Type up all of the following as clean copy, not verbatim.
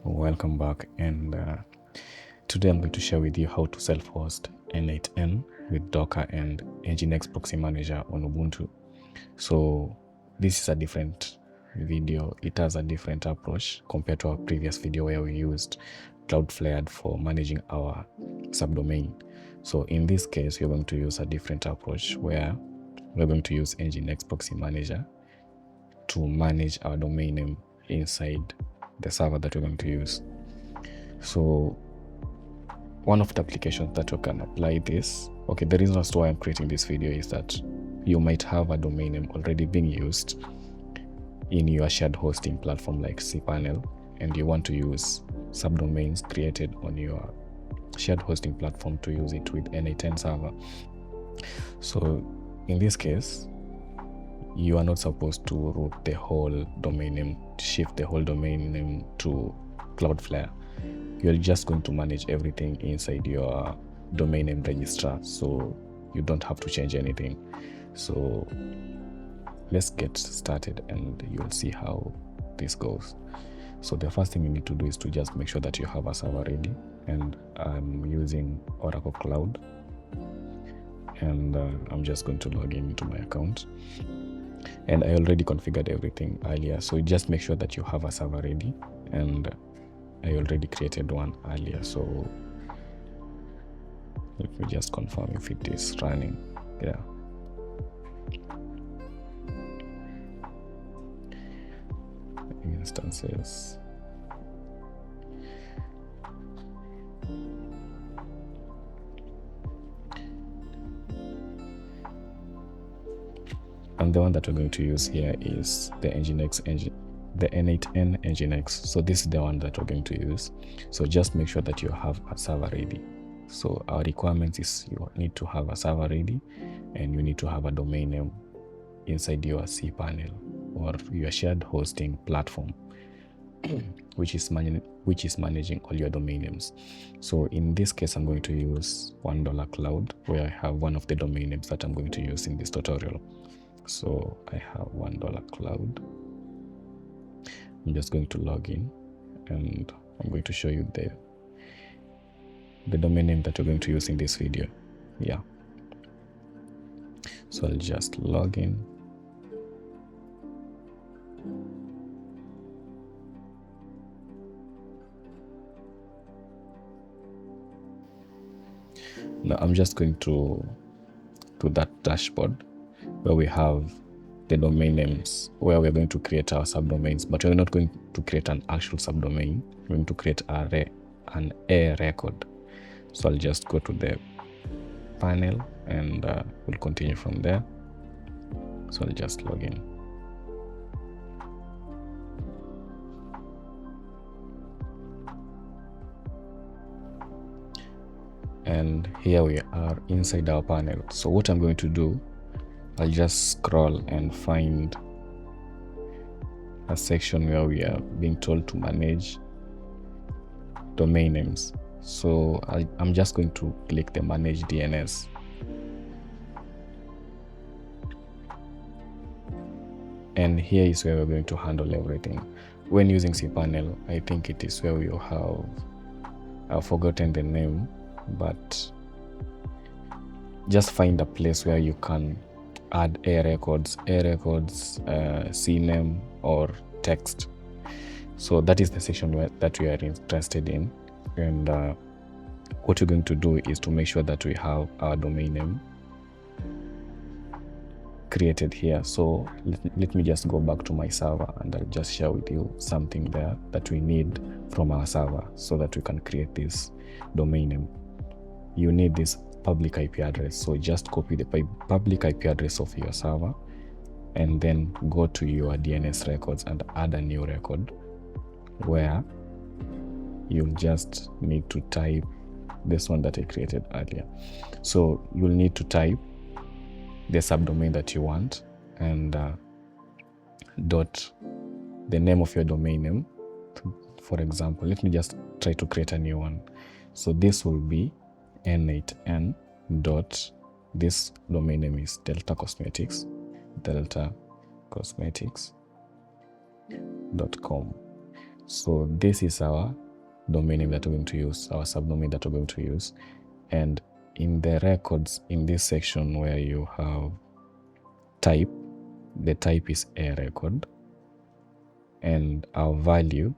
Welcome back, and today I'm going to share with you how to self-host n8n with Docker and Nginx Proxy Manager on Ubuntu. So this is a different video. It has a different approach compared to our previous video where we used Cloudflare for managing our subdomain. So in this case, we're going to use a different approach where we're going to use Nginx Proxy Manager to manage our domain name inside the server that we're going to use. So one of the applications that you can apply this, the reason as to why I'm creating this video is that you might have a domain name already being used in your shared hosting platform like cPanel, and you want to use subdomains created on your shared hosting platform to use it with n8n server. So in this case, you are not supposed to route the whole domain name, shift the whole domain name to Cloudflare. You're just going to manage everything inside your domain name registrar, so you don't have to change anything. So let's get started and you'll see how this goes. So the first thing you need to do is to just make sure that you have a server ready, and I'm using Oracle Cloud, and I'm just going to log into my account. And I already configured everything earlier, so just make sure that you have a server ready, and I already created one earlier, so let me just confirm if it is running. Yeah, instances. And the one that we're going to use here is the n8n Nginx. So this is the one that we're going to use. So just make sure that you have a server ready. So our requirements is you need to have a server ready, and you need to have a domain name inside your cPanel or your shared hosting platform, which is managing all your domain names. So in this case, I'm going to use $1 Cloud, where I have one of the domain names that I'm going to use in this tutorial. So I have $1 Cloud. I'm just going to log in, and I'm going to show you the domain name that we're going to use in this video. Yeah. So I'll just log in. Now I'm just going to that dashboard where we have the domain names, where we're going to create our subdomains, but we're not going to create an actual subdomain. We're going to create an A record. So I'll just go to the panel, and we'll continue from there. So I'll just log in. And here we are inside our panel. So what I'm going to do, I'll just scroll and find a section where we are being told to manage domain names. So I'm just going to click the manage DNS. And here is where we're going to handle everything. When using cPanel, I think it is where you have, I've forgotten the name, but just find a place where you can add A records, CNAME, or text. So that is the section that we are interested in. And what we're going to do is to make sure that we have our domain name created here. So let me just go back to my server, and I'll just share with you something there that we need from our server so that we can create this domain name. You need this public IP address. So just copy the public IP address of your server, and then go to your DNS records and add a new record where you'll just need to type this one that I created earlier. So you'll need to type the subdomain that you want, and dot the name of your domain name. For example, let me just try to create a new one. So this will be n8n dot, this domain name is delta cosmetics.com. So this is our domain name that we're going to use, our subdomain that we're going to use. And in the records, in this section where you have type, the type is a record, and our value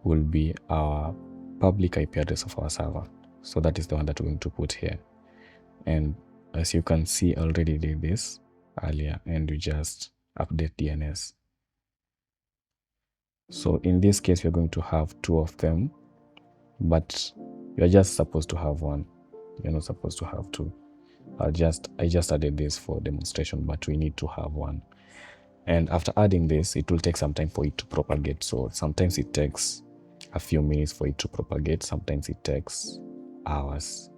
will be our public IP address of our server. So that is the one that we're going to put here. And as you can see, I already did this earlier, and we just update DNS. So in this case, we're going to have two of them, but you're just supposed to have one. You're not supposed to have two. I just added this for demonstration, but we need to have one. And after adding this, it will take some time for it to propagate. So sometimes it takes a few minutes for it to propagate. Sometimes it takes hours.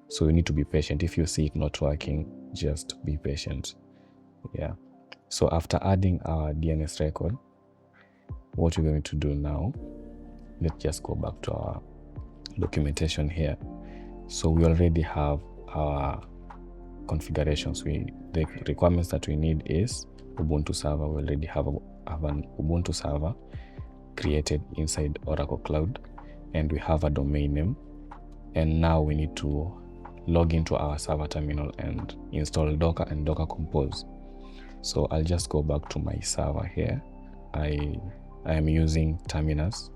So you need to be patient. If you see it not working, just be patient. Yeah. So after adding our DNS record, what we're going to do now, let's just go back to our documentation here. So we already have our configurations. The requirements that we need is Ubuntu Server. We already have an Ubuntu Server created inside Oracle Cloud, and we have a domain name. And now we need to log into our server terminal and install Docker and Docker Compose. So I'll just go back to my server here. I am using Terminus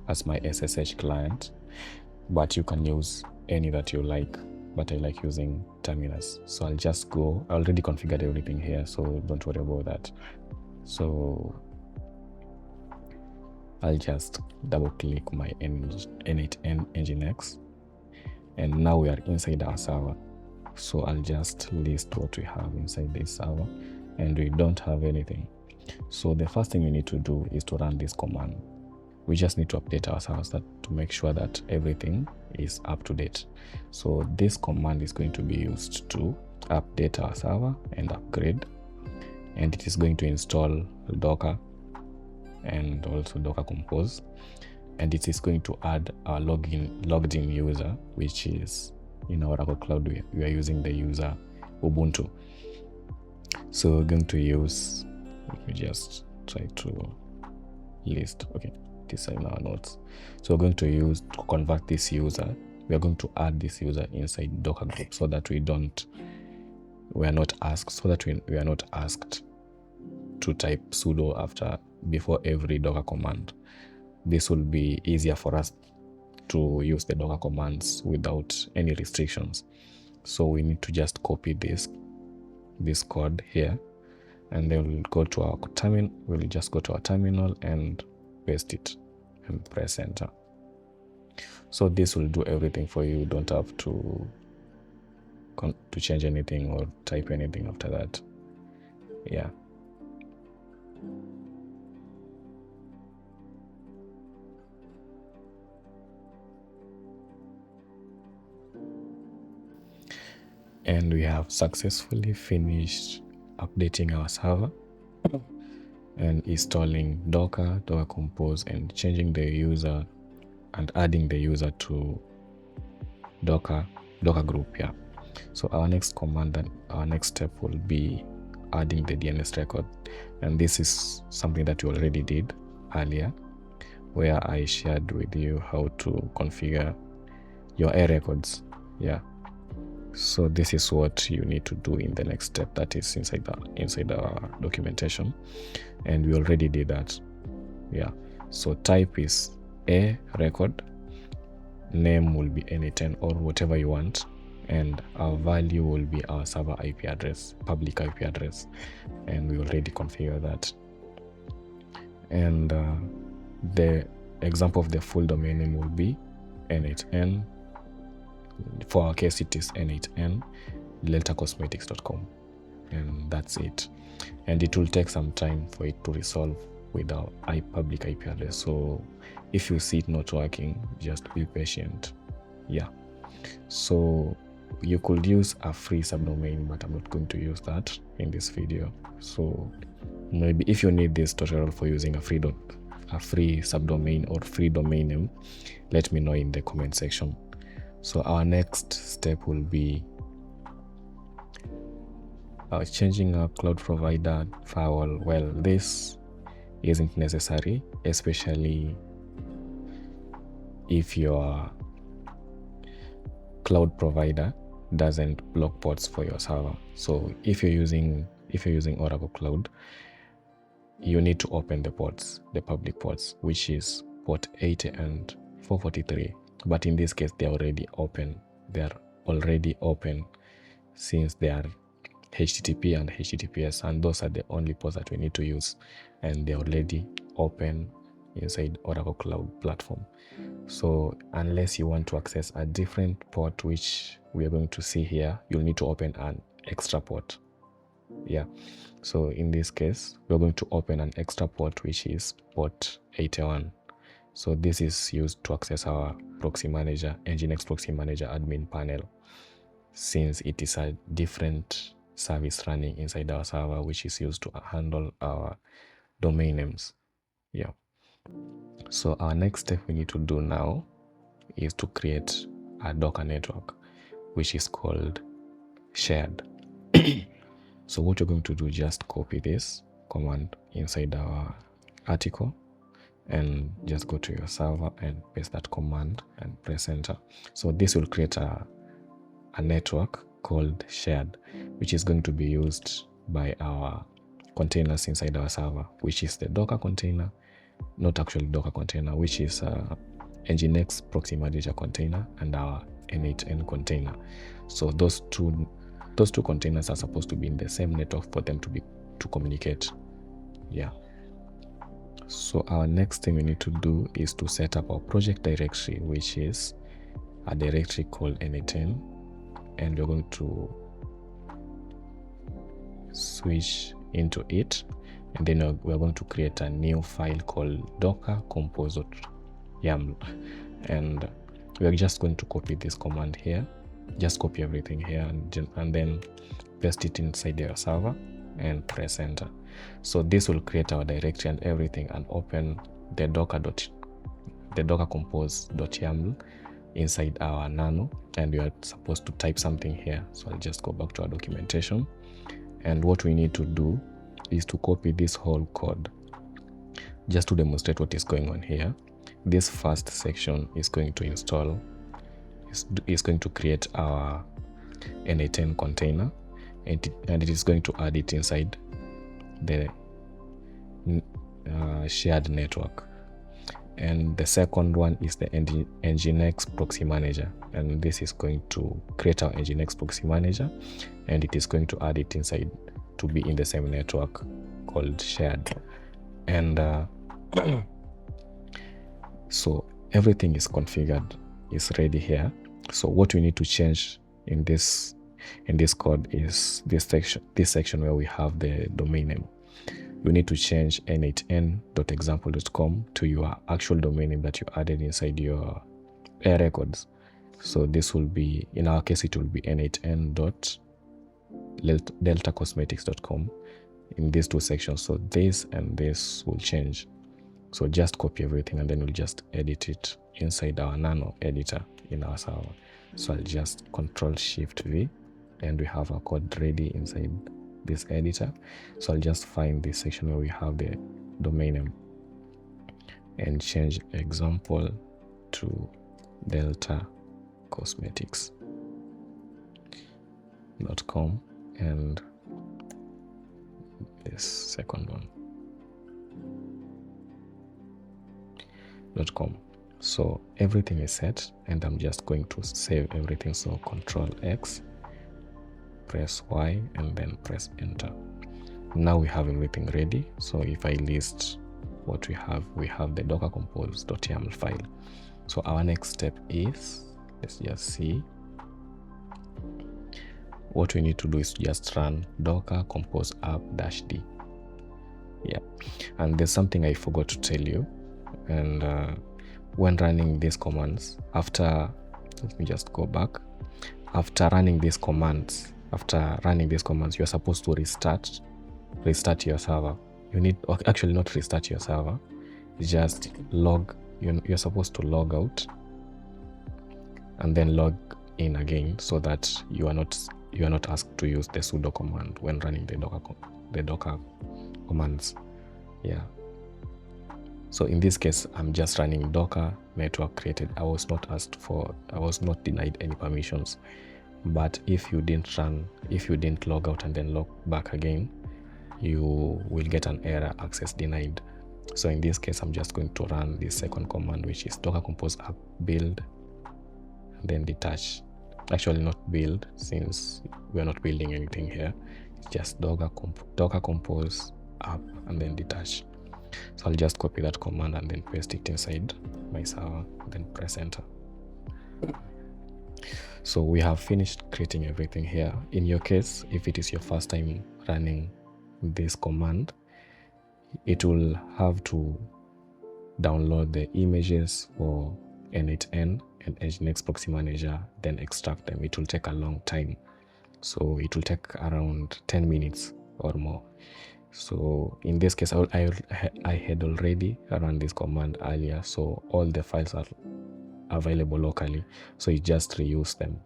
as my SSH client, but you can use any that you like, but I like using Terminus. So I'll just go, I already configured everything here, so don't worry about that. So I'll just double click my n8n Nginx, and now we are inside our server. So I'll just list what we have inside this server, and we don't have anything. So the first thing we need to do is to run this command. We just need to update our servers to make sure that everything is up to date. So this command is going to be used to update our server and upgrade, and it is going to install Docker and also Docker Compose, and it is going to add our logged in user, which is in Oracle Cloud. We are using the user Ubuntu. So we're going to use, let me just try to list, okay, this in our notes. So we're going to use, to convert this user, we are going to add this user inside Docker group, so that we are not asked to type sudo before every Docker command. This will be easier for us to use the Docker commands without any restrictions. So we need to just copy this code here, and then we'll go to our terminal. We'll just go to our terminal and paste it and press enter. So this will do everything for you. You don't have to change anything or type anything after that. Yeah. And we have successfully finished updating our server and installing Docker Compose, and changing the user and adding the user to Docker group. Yeah. So our next command and our next step will be adding the DNS record, and this is something that you already did earlier, where I shared with you how to configure your A records. Yeah. So this is what you need to do in the next step, that is inside our documentation, and we already did that. Yeah. So type is A record, name will be n8n or whatever you want, and our value will be our server IP address, public IP address, and we already configure that. And the example of the full domain name will be n8n. For our case, it is n8n deltacosmetics.com, and that's it. And it will take some time for it to resolve with our public IP address. So if you see it not working, just be patient. Yeah. So you could use a free subdomain, but I'm not going to use that in this video. So maybe if you need this tutorial for using a free subdomain or free domain name, let me know in the comment section. So our next step will be changing our cloud provider firewall. Well, this isn't necessary, especially if your cloud provider doesn't block ports for your server. So if you're using Oracle Cloud, you need to open the ports, the public ports, which is port 80 and 443. But in this case, they're already open. They're already open since they are HTTP and HTTPS, and those are the only ports that we need to use, and they're already open inside Oracle Cloud Platform. So unless you want to access a different port, which we are going to see here, you'll need to open an extra port. Yeah, so in this case, we're going to open an extra port, which is port 81. So this is used to access our proxy manager, Nginx Proxy Manager admin panel, since it is a different service running inside our server, which is used to handle our domain names. Yeah. So our next step we need to do now is to create a Docker network, which is called shared. So what you're going to do, just copy this command inside our article and just go to your server and paste that command and press enter. So this will create a network called shared, which is going to be used by our containers inside our server, which is the Docker container, not actually Docker container, which is Nginx Proxy Manager container and our n8n container. So those two containers are supposed to be in the same network for them to communicate. Yeah. So our next thing we need to do is to set up our project directory, which is a directory called n8n, and we're going to switch into it, and then we're going to create a new file called docker compose.yaml, and we're just going to copy this command here. Just copy everything here and then paste it inside your server and press enter. So this will create our directory and everything, and open the docker compose.yaml inside our nano, and we are supposed to type something here. So I'll just go back to our documentation, and what we need to do is to copy this whole code just to demonstrate what is going on here. This first section is going to install, is going to create our n8n container, and it is going to add it inside the shared network. And the second one is the Nginx Proxy Manager, and this is going to create our Nginx Proxy Manager, and it is going to add it inside to be in the same network called shared. And so everything is configured, is ready here. So what we need to change in this code is this section where we have the domain name. You need to change n8n.example.com to your actual domain name that you added inside your A records. So this will be, in our case, it will be n8n.deltacosmetics.com in these two sections. So this and this will change. So just copy everything, and then we'll just edit it inside our nano editor in our server. So I'll just Control-Shift-V, and we have our code ready inside this editor. So I'll just find this section where we have the domain name and change example to deltacosmetics.com, and this second one .com. So everything is set, and I'm just going to save everything. So Control-X, press Y, and then press enter. Now we have everything ready. So if I list what we have the docker compose.yaml file. So our next step is, let's just see, what we need to do is just run docker compose app-d. Yeah, and there's something I forgot to tell you. And when running these commands, let me just go back. After running these commands, you're supposed to restart your server. You need, actually not restart your server, just you're supposed to log out and then log in again, so that you are not asked to use the sudo command when running the docker commands. Yeah. So in this case, I'm just running Docker network created. I was not denied any permissions. But if you didn't log out and then log back again, you will get an error, access denied. So in this case, I'm just going to run the second command, which is docker compose app build and then detach. Actually not build, since we are not building anything here. It's just docker compose app and then detach. So I'll just copy that command and then paste it inside my server, then press enter. So we have finished creating everything here. In your case, if it is your first time running this command, it will have to download the images for n8n and Nginx Proxy Manager, then extract them. It will take a long time. So it will take around 10 minutes or more. So in this case, I had already run this command earlier, so all the files are available locally, so you just reuse them.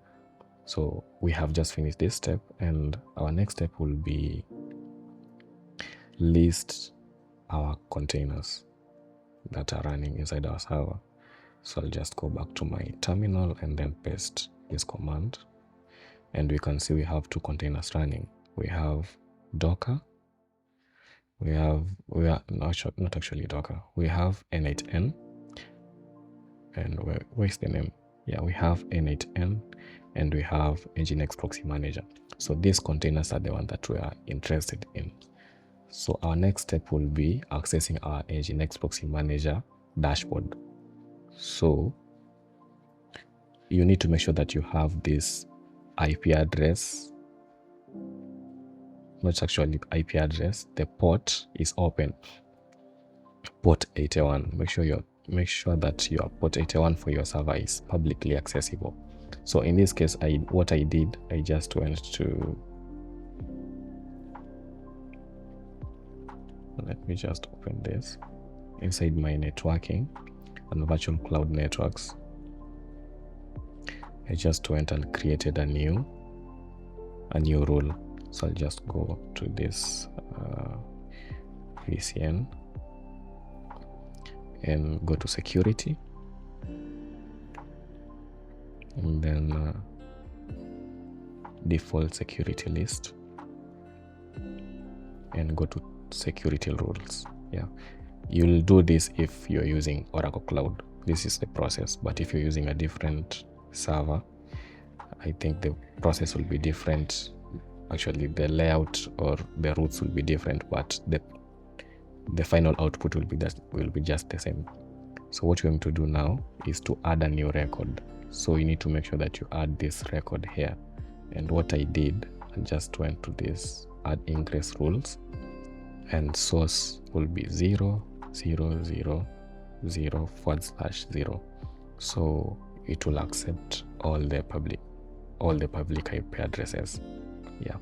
So we have just finished this step, and our next step will be list our containers that are running inside our server. So I'll just go back to my terminal and then paste this command, and we can see we have two containers running. We have Docker, we are not actually Docker, we have n8n, and where's the name? Yeah, we have n8n and we have Nginx Proxy Manager. So these containers are the ones that we are interested in. So our next step will be accessing our Nginx Proxy Manager dashboard. So you need to make sure that you have this IP address, not actually IP address, the port is open, port 81. Make sure that your port 81 for your server is publicly accessible. So in this case, what I did, I just went to, let me just open this inside my networking and virtual cloud networks. I just went and created a new rule. So I'll just go to this VCN and go to security, and then default security list, and go to security rules. Yeah, you'll do this if you're using Oracle Cloud. This is the process, but if you're using a different server, I think the process will be different. Actually, the layout or the routes will be different, but the final output will be just the same. So what you're going to do now is to add a new record. So you need to make sure that you add this record here. And what I did, I just went to this add ingress rules, and source will be 0.0.0.0/0. So it will accept all the public IP addresses. Yeah.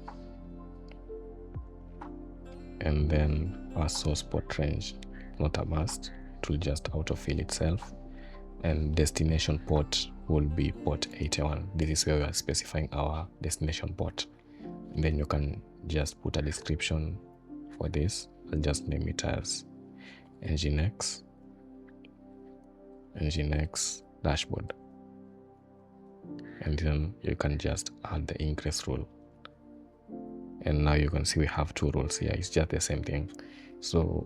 And then our source port range, not a must, it will just autofill itself. And destination port will be port 81. This is where we are specifying our destination port. And then you can just put a description for this. I'll just name it as Nginx dashboard. And then you can just add the ingress rule. And now you can see we have two rules here. It's just the same thing. So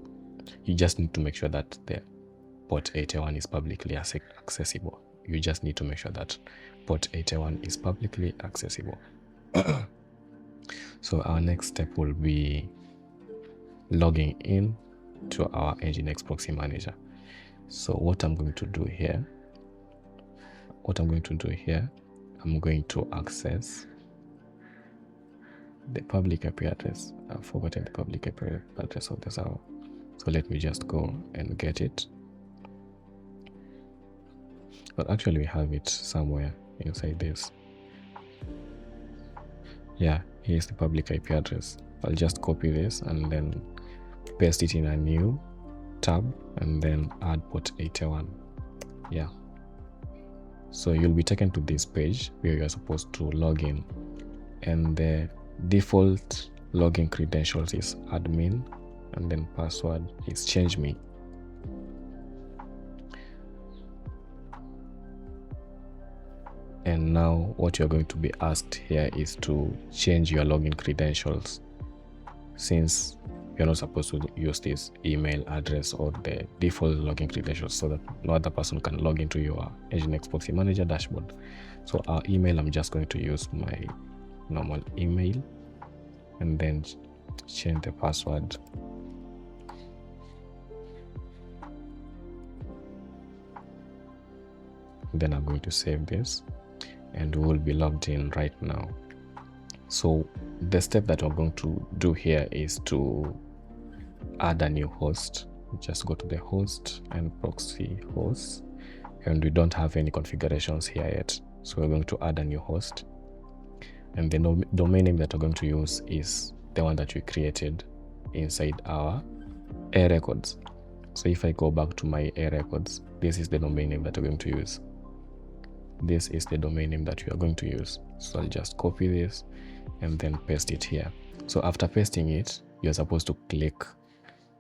you just need to make sure that the port 81 is publicly accessible. You just need to make sure that port 81 is publicly accessible. So our next step will be logging in to our Nginx Proxy Manager. So what I'm going to do here, I'm going to access the public IP address. I've forgotten the public IP address of the server. So let me just go and get it. But actually we have it somewhere inside this. Yeah, here's the public IP address. I'll just copy this and then paste it in a new tab and then add port 81. Yeah. So you'll be taken to this page where you're supposed to log in, and the default login credentials is admin, and then password is change me. And now what you're going to be asked here is to change your login credentials, since you're not supposed to use this email address or the default login credentials, so that no other person can log into your Nginx Proxy Manager dashboard. So our email, I'm just going to use my normal email and then change the password. Then I'm going to save this and we will be logged in right now. So the step that we're going to do here is to add a new host. Just go to the host and proxy host, and we don't have any configurations here yet, so we're going to add a new host, and the domain name that we're going to use is the one that we created inside our A records. So if I go back to my A records, this is the domain name that we're going to use. This is the domain name that we are going to use. So I'll just copy this and then paste it here. So after pasting it, you're supposed to click.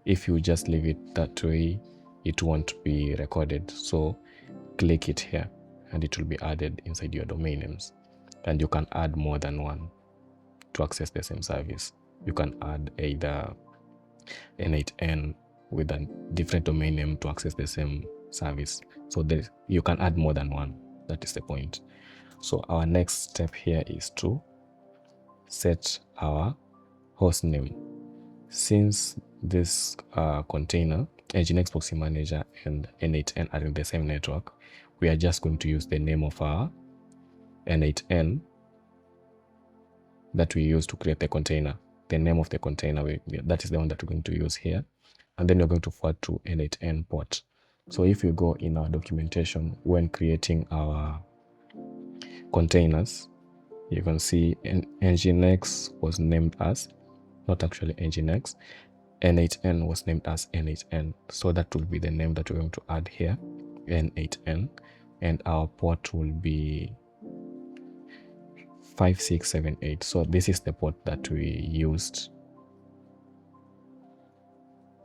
If you just leave it that way, it won't be recorded. So click it here and it will be added inside your domain names. And you can add more than one to access the same service. You can add either n8n with a different domain name to access the same service. So you can add more than one. That is the point. So our next step here is to set our host name. Since this container, Nginx Proxy Manager and n8n are in the same network, we are just going to use the name of our n8n that we use to create the container. The name of the container, that is the one that we're going to use here. And then we're going to forward to n8n port. So if you go in our documentation, when creating our containers, you can see Nginx was named as, not actually Nginx, n8n was named as n8n. So that will be the name that we're going to add here, n8n, and our port will be 5678. So this is the port that we used,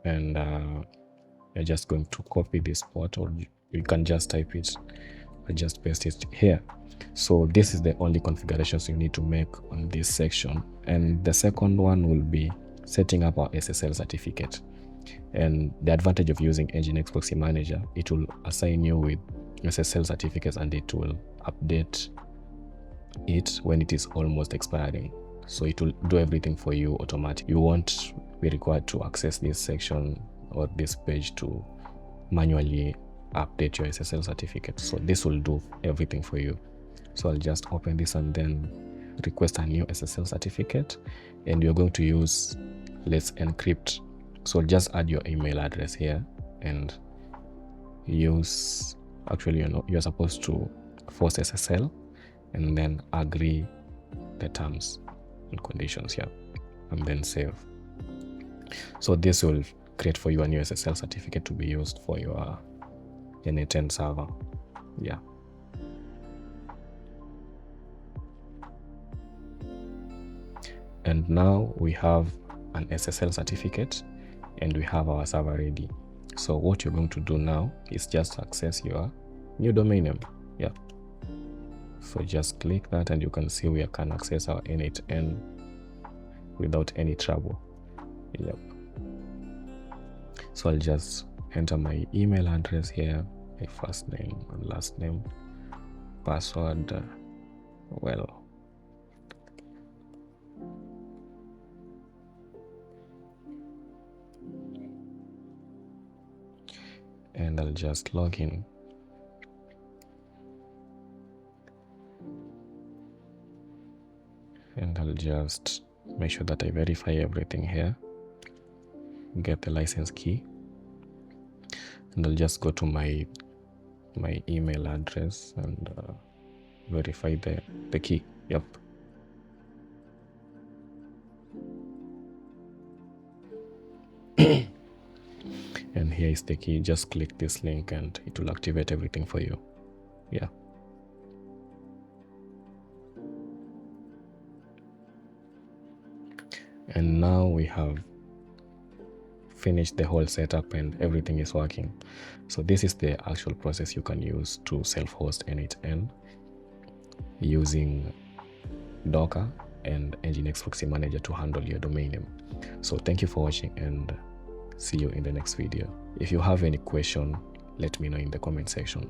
and you're just going to copy this port, or you can just type it and just paste it here. So this is the only configurations you need to make on this section. And the second one will be setting up our SSL certificate. And the advantage of using Nginx Proxy Manager, it will assign you with SSL certificates and it will update it when it is almost expiring. So it will do everything for you automatically. You won't be required to access this section or this page to manually update your SSL certificate. So this will do everything for you. So I'll just open this and then request a new SSL certificate, and you're going to use Let's Encrypt. So just add your email address here and use, actually, you're supposed to force SSL and then agree the terms and conditions here and then save. So this will create for you a new SSL certificate to be used for your n8n server. Yeah. And now we have an SSL certificate and we have our server ready. So what you're going to do now is just access your new domain name. Yeah. So just click that and you can see we can access our n8n without any trouble. Yep. So I'll just enter my email address here, my first name and last name, password, and I'll just log in. And I'll just make sure that I verify everything here, get the license key, and I'll just go to my email address and verify the key. Yep. And here is the key. Just click this link and it will activate everything for you. Yeah. And now we have finished the whole setup and everything is working. So this is the actual process you can use to self-host n8n. using Docker and Nginx Proxy Manager to handle your domain name. So thank you for watching, and see you in the next video. If you have any question, let me know in the comment section.